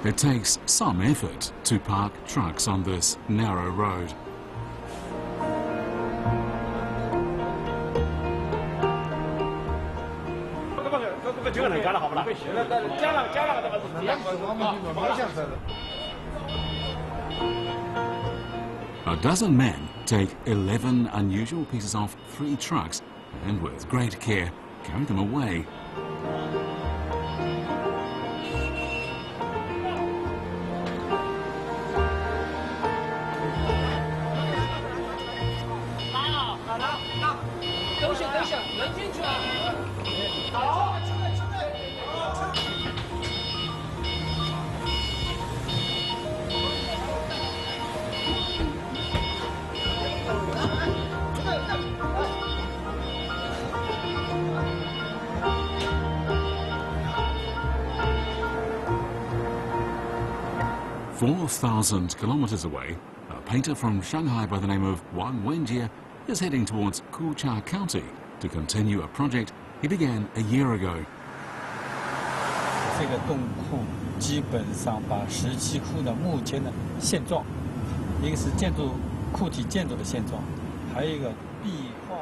It takes some effort to park trucks on this narrow road. A dozen men take 11 unusual pieces off 3 trucks and with great care carry them away. "4,000 kilometers away, a painter from Shanghai by the name of Wang Wenjie is heading towards Kucha County to continue a project he began a year ago. 这个洞窟基本上把17窟的目前的现状，一个是窟体建筑的现状，还有一个壁画。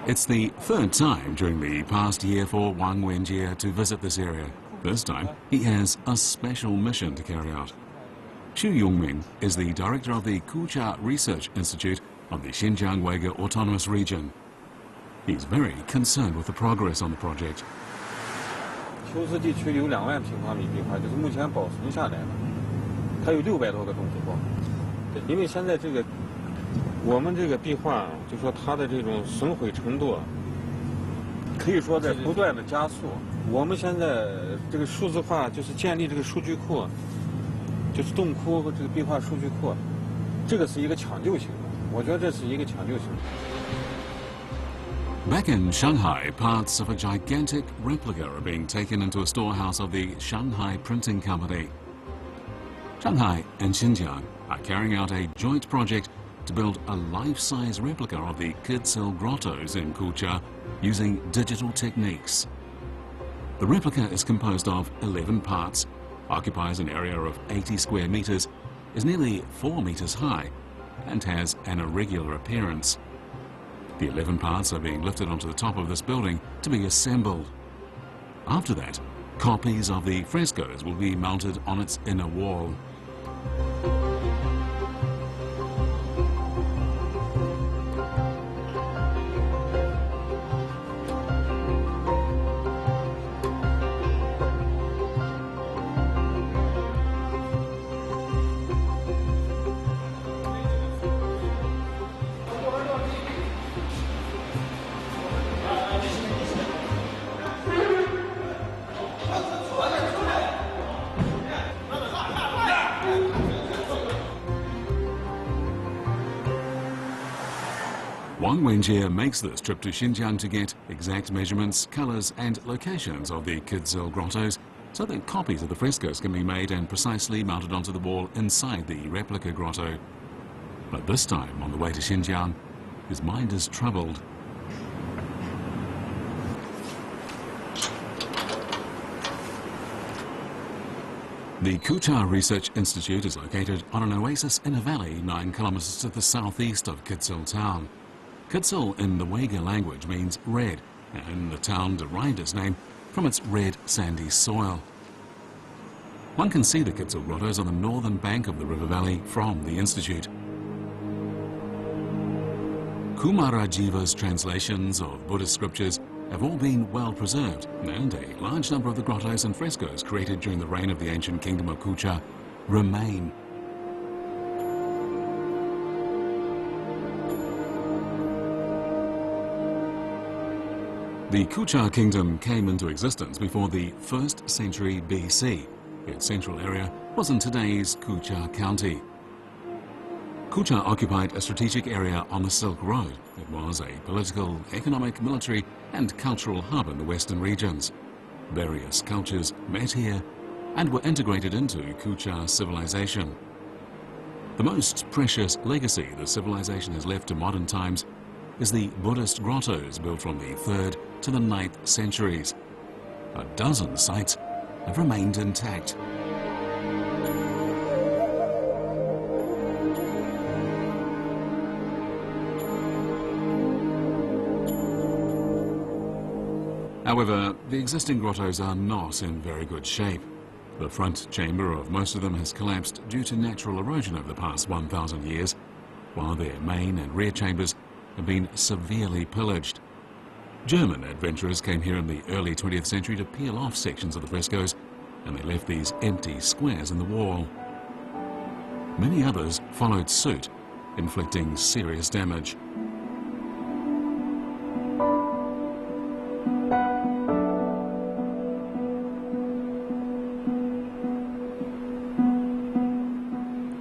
It's the 3rd time during the past year for Wang Wenjie to visit this area. This time, he has a special mission to carry out. Xu Yongming is the director of the Kucha Research Institute of the Xinjiang Uyghur Autonomous Region. He's very concerned with the progress on the project. 秋实地区有2万平方米壁画，就是目前保存下来的，它有600多个洞窟。因为现在我们这个壁画，就说它的这种损毁程度，可以说在不断的加速。我们现在这个数字化就是建立这个数据库。 就是洞窟和这个壁画数据库，这个是一个抢救型的，我觉得这是一个抢救型的。 Back in Shanghai, parts of a gigantic replica are being taken into a storehouse of the Shanghai Printing Company. Shanghai and Xinjiang are carrying out a joint project to build a life-size replica of the Kucha Grottos in Kucha using digital techniques. The replica is composed of 11 parts, occupies an area of 80 square meters, is nearly 4 meters high, and has an irregular appearance. The 11 parts are being lifted onto the top of this building to be assembled. After that, copies of the frescoes will be mounted on its inner wall. Wang Wenjie makes this trip to Xinjiang to get exact measurements, colors and locations of the Kucha Grottos so that copies of the frescoes can be made and precisely mounted onto the wall inside the replica grotto. But this time, on the way to Xinjiang, his mind is troubled. The Kucha Research Institute is located on an oasis in a valley 9 kilometers to the southeast of Kuta town. Kuta in the Uyghur language means red, and the town derived its name from its red sandy soil. One can see the Kucha Grottos on the northern bank of the river valley from the institute. Kumarajiva's translations of Buddhist scriptures have all been well preserved, and a large number of the grottos and frescoes created during the reign of the ancient kingdom of Kucha remain. The Kucha kingdom came into existence before the 1st century BC. Its central area was in today's Kucha County. Kucha occupied a strategic area on the Silk Road. It was a political, economic, military and cultural hub in the western regions. Various cultures met here and were integrated into Kucha civilization. The most precious legacy the civilization has left to modern times is the Buddhist Grottoes built from the 3rd to the 9th centuries. A dozen sites have remained intact. However, the existing grottos are not in very good shape. The front chamber of most of them has collapsed due to natural erosion over the past 1,000 years, while their main and rear chambers have been severely pillaged. German adventurers came here in the early 20th century to peel off sections of the frescoes, and they left these empty squares in the wall. Many others followed suit, inflicting serious damage.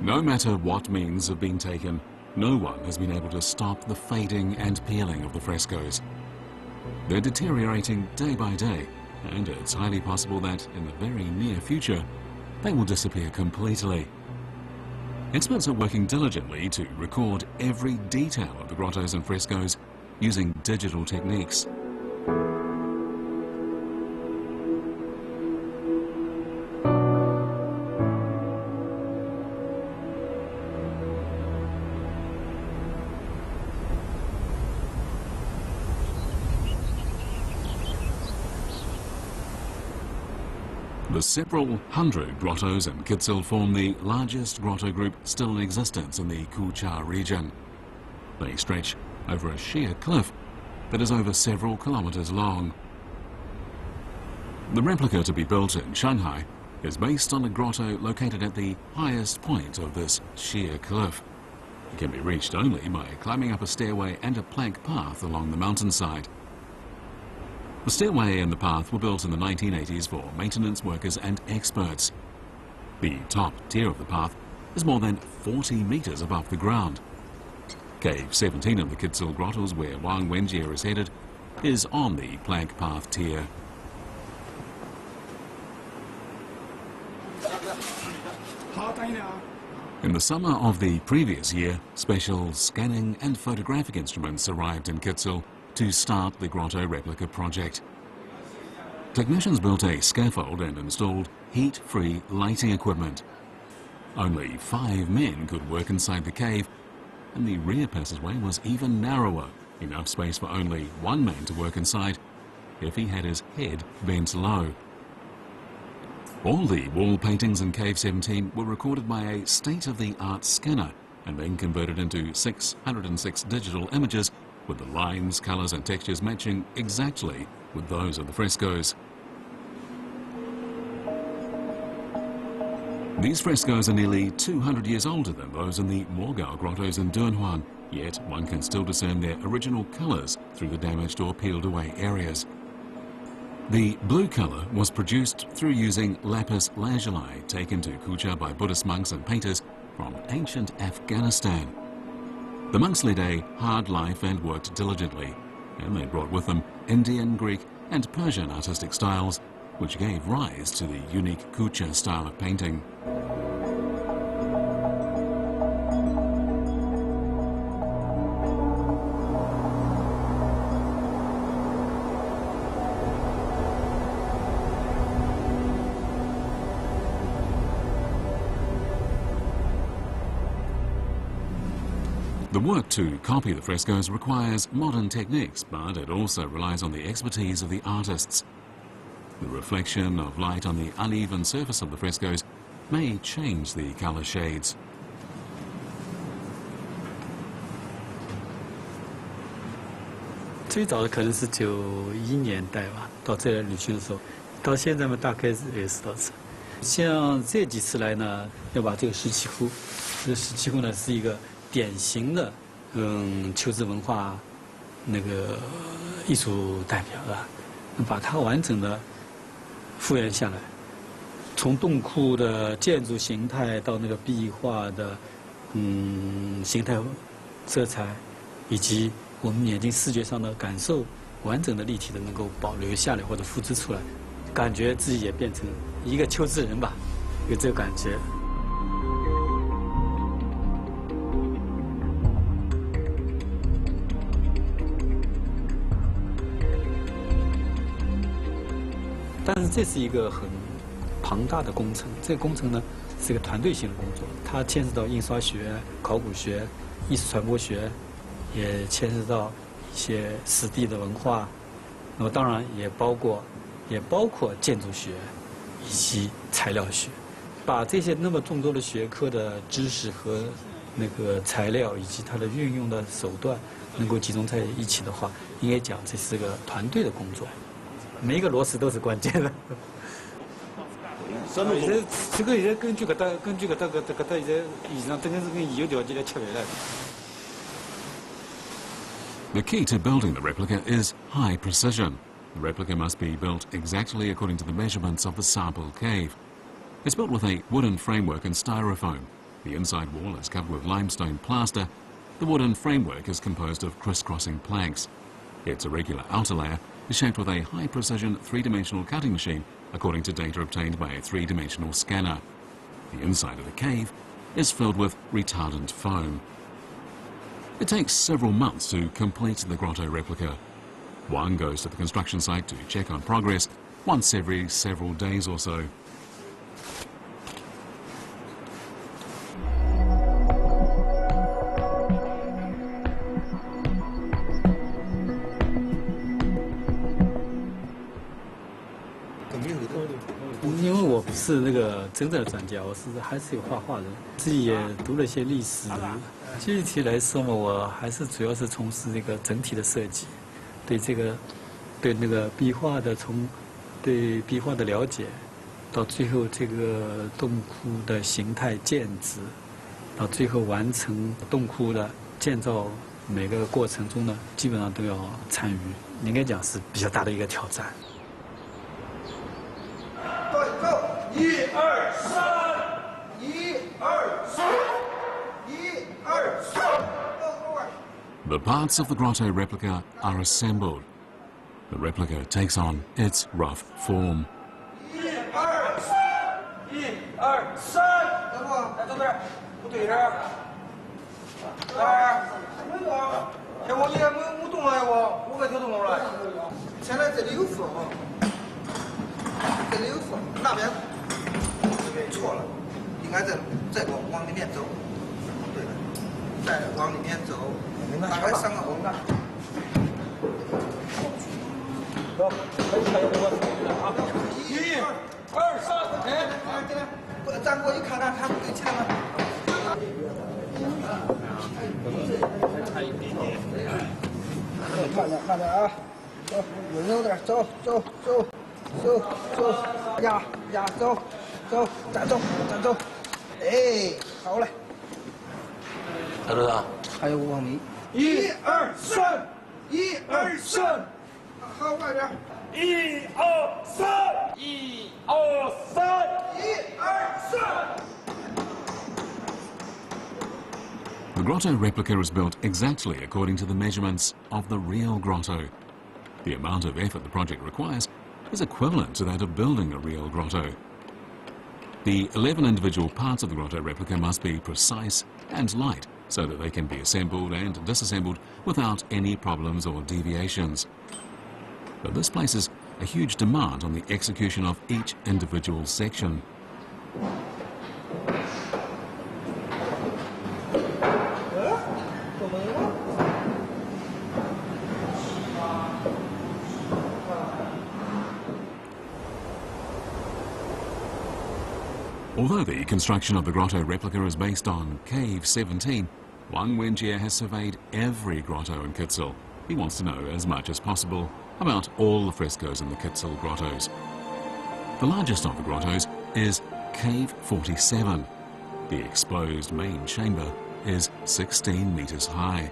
No matter what means have been taken, no one has been able to stop the fading and peeling of the frescoes. They're deteriorating day by day, and it's highly possible that in the very near future, they will disappear completely. Experts are working diligently to record every detail of the grottos and frescoes using digital techniques. The several hundred grottos in Kitsil form the largest grotto group still in existence in the Kucha region. They stretch over a sheer cliff that is over several kilometers long. The replica to be built in Shanghai is based on a grotto located at the highest point of this sheer cliff. It can be reached only by climbing up a stairway and a plank path along the mountainside. The stairway and the path were built in the 1980s for maintenance workers and experts. The top tier of the path is more than 40 meters above the ground. Cave 17 of the Kitsil Grottoes, where Wang Wenjie is headed, is on the plank path tier. In the summer of the previous year, special scanning and photographic instruments arrived in Kitsil to start the grotto replica project. Technicians built a scaffold and installed heat-free lighting equipment. Only 5 men could work inside the cave, and the rear passageway was even narrower, enough space for only 1 man to work inside if he had his head bent low. All the wall paintings in Cave 17 were recorded by a state-of-the-art scanner and then converted into 606 digital images with the lines, colours and textures matching exactly with those of the frescoes. These frescoes are nearly 200 years older than those in the Mogao Grottoes in Dunhuan, yet one can still discern their original colours through the damaged or peeled away areas. The blue colour was produced through using lapis lazuli taken to Kucha by Buddhist monks and painters from ancient Afghanistan. The monks led a hard life and worked diligently, and they brought with them Indian, Greek and Persian artistic styles, which gave rise to the unique Kucha style of painting. The work to copy the frescoes requires modern techniques, but it also relies on the expertise of the artists. The reflection of light on the uneven surface of the frescoes may change the colour shades.最早的可能是91年代吧，到这儿旅行的时候，到现在嘛，大概是10多次。像这几次来呢，要把这个石器库，这个石器库呢是一个典型的秋子文化那个艺术代表啊，把它完整的复原下来，从洞窟的建筑形态到那个壁画的形态、色彩，以及我们眼睛视觉上的感受，完整的立体的能够保留下来或者复制出来，感觉自己也变成一个秋子人吧，有这个感觉。但是这是一个很庞大的工程，这个工程呢是一个团队性的工作，它牵涉到印刷学、考古学、艺术传播学，也牵涉到一些史地的文化，那么当然也包括建筑学以及材料学，把这些那么众多的学科的知识和那个材料以及它的运用的手段能够集中在一起的话，应该讲这是个团队的工作，每一个螺丝都是关键的。这个现在根据搿搭现在以上真的是跟现有条件来吃饭了。The key to building the replica is high precision. The replica must be built exactly according to the measurements of the sample cave. It's built with a wooden framework and styrofoam. The inside wall is covered with limestone plaster. The wooden framework is composed of crisscrossing planks. Its irregular outer layer is shaped with a high-precision three-dimensional cutting machine according to data obtained by a three-dimensional scanner. The inside of the cave is filled with retardant foam. It takes several months to complete the grotto replica. One goes to the construction site to check on progress once every several days or so.因为我不是那个真正的专家，我还是有画画的，自己也读了一些历史。具体来说嘛，我还是主要是从事这个整体的设计，对那个壁画的对壁画的了解，到最后这个洞窟的形态建制，到最后完成洞窟的建造每个过程中呢，基本上都要参与，应该讲是比较大的一个挑战。1、2、3，1、2、3，1、2、3。The parts of the grotto replica are assembled. The replica takes on its rough form. 1、2、3，1、2、3。等会儿，等等，不对着。没动。要不你没动了，要不我给调动了。现在这里有缝，这里有缝，那边错了，应该再往里面走。对了，再往里面走，大概3个红的。走，还有我啊！1、2、3，哎，进来，站过去看看，看对齐了吗？差一点点。慢点啊！走，温柔点，走，压，走，站住，哎，好嘞。多少？还有5毫米。1、2、3，1、2、3，好，快点。1、2、3，1、2、3，1、2、3。The grotto replica is built exactly according to the measurements of the real grotto. The amount of effort the project requires is equivalent to that of building a real grotto. The 11 individual parts of the grotto replica must be precise and light so that they can be assembled and disassembled without any problems or deviations. But this places a huge demand on the execution of each individual section. Although the construction of the grotto replica is based on Cave 17, Wang Wenjie has surveyed every grotto in Kitsil. He wants to know as much as possible about all the frescoes in the Kitsil grottos. The largest of the grottos is Cave 47. The exposed main chamber is 16 meters high.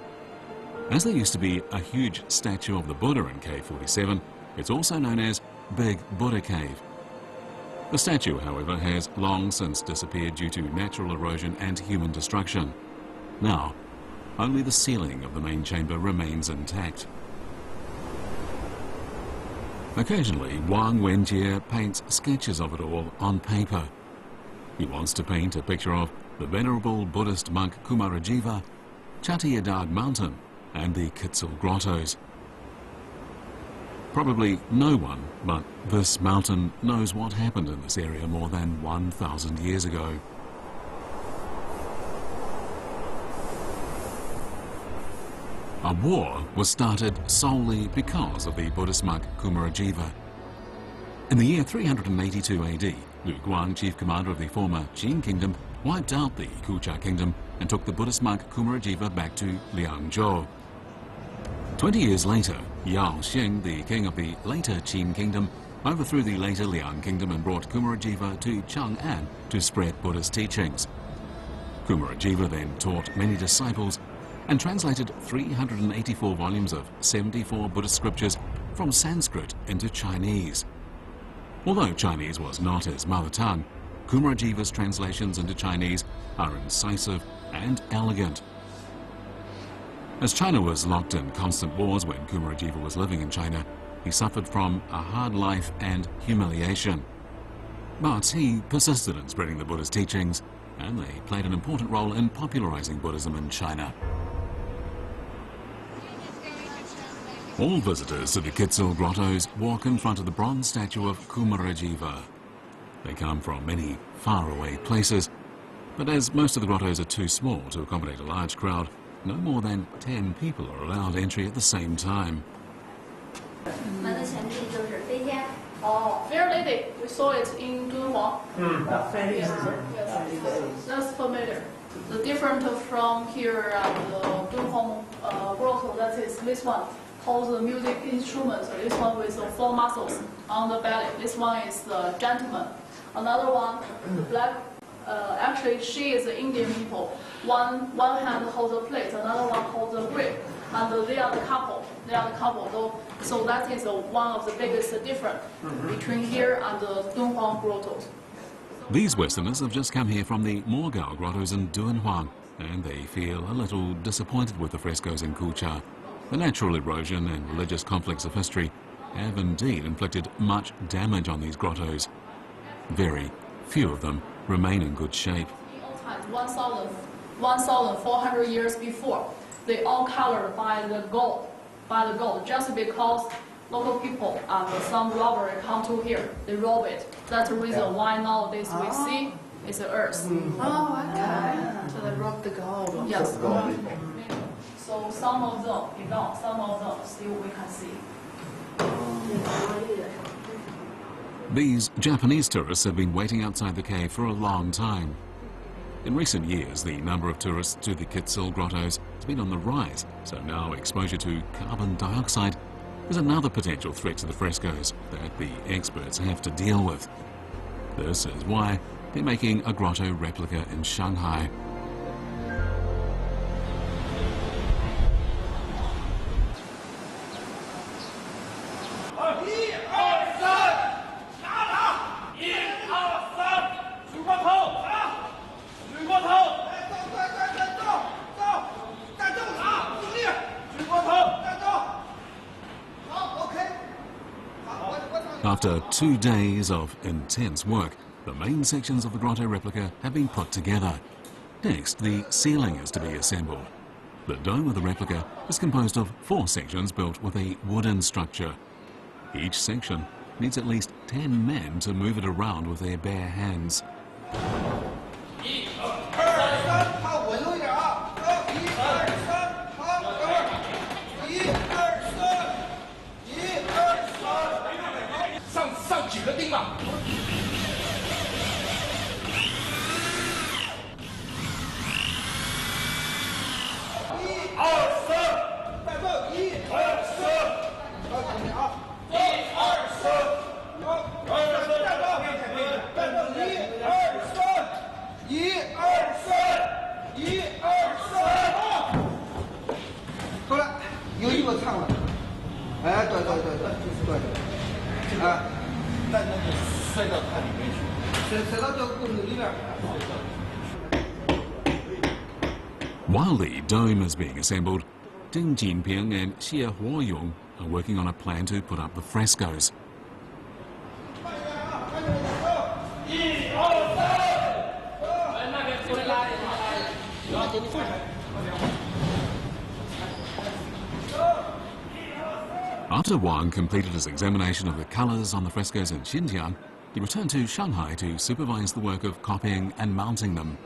As there used to be a huge statue of the Buddha in Cave 47, it's also known as Big Buddha Cave. The statue, however, has long since disappeared due to natural erosion and human destruction. Now, only the ceiling of the main chamber remains intact. Occasionally, Wang Wenjie paints sketches of it all on paper. He wants to paint a picture of the venerable Buddhist monk Kumarajiva, Chattiyadag Mountain, and the Kitsil Grottos. Probably no one but this mountain knows what happened in this area more than 1,000 years ago. A war was started solely because of the Buddhist monk Kumarajiva. In the year 382 AD, Lu Guang, chief commander of the former Qin kingdom, wiped out the Kucha kingdom and took the Buddhist monk Kumarajiva back to Liangzhou. 20 years later, Yao Xing, the king of the later Qin kingdom, overthrew the later Liang kingdom and brought Kumarajiva to Chang'an to spread Buddhist teachings. Kumarajiva then taught many disciples and translated 384 volumes of 74 Buddhist scriptures from Sanskrit into Chinese. Although Chinese was not his mother tongue, Kumarajiva's translations into Chinese are incisive and elegant. As China was locked in constant wars when Kumarajiva was living in China, he suffered from a hard life and humiliation. But he persisted in spreading the Buddhist teachings, and they played an important role in popularizing Buddhism in China. All visitors to the Kucha Grottos walk in front of the bronze statue of Kumarajiva. They come from many faraway places, but as most of the grottos are too small to accommodate a large crowd, no more than 10 people are allowed entry at the same time. Fair Lady, we saw it in Dunhuang. Yes, that's familiar. The different from here the Dunhuang grotto, that is this one, holds the music instrument. This one with the 4 muscles on the belly. This one is the gentleman. Another one, the black. Actually, she is an Indian people. One hand holds a plate, another one holds a grip, and they are the couple. They are the couple. So that is one of the biggest difference between here and the Dunhuang grottos. These Westerners have just come here from the Mogao grottos in Dunhuang, and they feel a little disappointed with the frescoes in Kucha. The natural erosion and religious conflicts of history have indeed inflicted much damage on these grottos. Very few of them remain in good shape. 1,400 years before, they all colored by the gold, just because local people and some robber come to here, they rob it. That's the reason why nowadays we see it's the earth. Oh, okay. So they robbed the gold. Yes. So some of them still we can see. These Japanese tourists have been waiting outside the cave for a long time. In recent years, the number of tourists to the Kucha Grottos has been on the rise, so now exposure to carbon dioxide is another potential threat to the frescoes that the experts have to deal with. This is why they're making a grotto replica in Shanghai. After 2 days of intense work, the main sections of the grotto replica have been put together. Next, the ceiling is to be assembled. The dome of the replica is composed of 4 sections built with a wooden structure. Each section needs at least 10 men to move it around with their bare hands. While the dome is being assembled, Ding Jinping and Xie Huoyong are working on a plan to put up the frescoes. After Wang completed his examination of the colors on the frescoes in Xinjiang, he returned to Shanghai to supervise the work of copying and mounting them.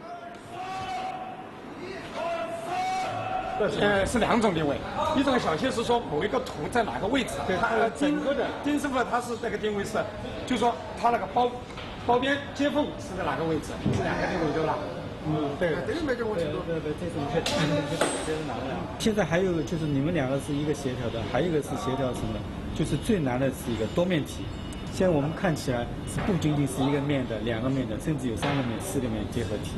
是2种定位，一种小切是说某一个图在哪个位置，对，它整个的丁师傅他是这个定位是，就是说他那个包边接缝是在哪个位置，是2个定位对吧？对，这个没给我听过。对，这是你可以接着拿过来。现在还有就是你们2个是一个协调的，还有一个是协调什么？就是最难的是一个多面体。现在我们看起来是不仅仅是1个面的、2个面的，甚至有3个面、4个面结合体。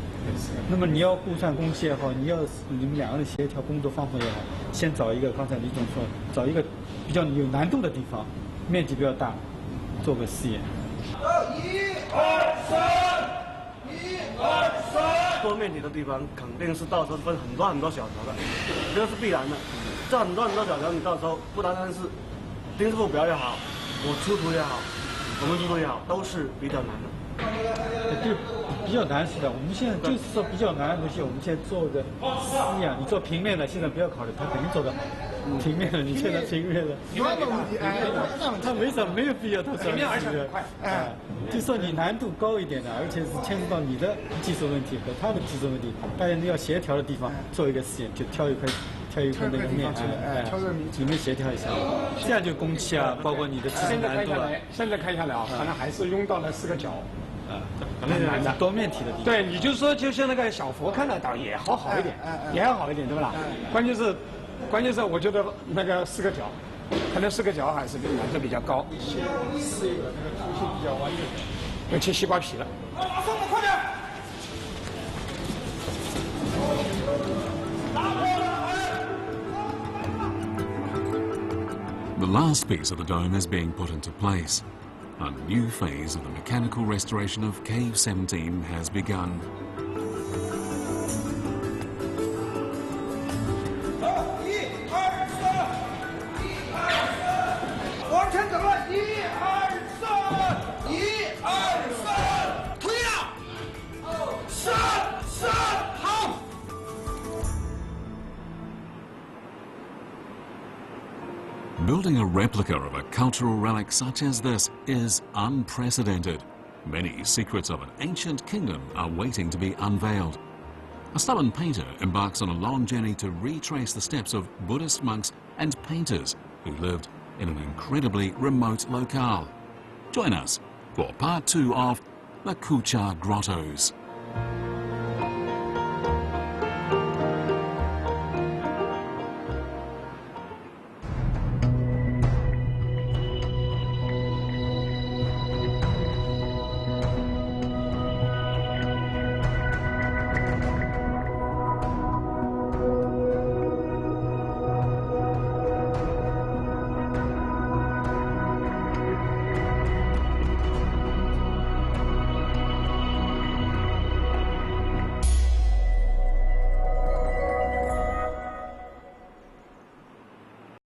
那么你要估算工期也好，你们2个的协调工作方法也好，先找一个刚才李总说，找一个比较有难度的地方，面积比较大，做个试验。1、2、3，1、2、3。多面体的地方肯定是到时候分很多很多小条的，这个是必然的。这很多很多小条，你到时候不单单是丁师傅表也好，我出图也好，我们出图也好，都是比较难的。对，比较难是的。我们现在就是说比较难的东西，我们现在做个试验。你做平面的，现在不要考虑，它肯定做得好。平面的，你现在平面的，它没有必要它平面而且很快。就说你难度高一点的，而且是牵涉到你的技术问题和他的技术问题，大家都要协调的地方做一个实验，就挑一块那个面，你们协调一下，这样就工期啊，包括你的技术难度啊。现在看下来啊，可能还是用到了4个角。可能难的多面体的地方。对，你就说就像那个小佛看得到也好一点，也要好一点，对不啦？关键是我觉得那个4个角，可能4个角还是难度比较高。试一个那个图形比较完整，要切西瓜皮了。送我快点！ The last piece of the dome is being put into place. A new phase of the mechanical restoration of Cave 17 has begun. Building a replica of a cultural relic such as this is unprecedented. Many secrets of an ancient kingdom are waiting to be unveiled. A stubborn painter embarks on a long journey to retrace the steps of Buddhist monks and painters who lived in an incredibly remote locale. Join us for part 2 of the Kucha Grottos.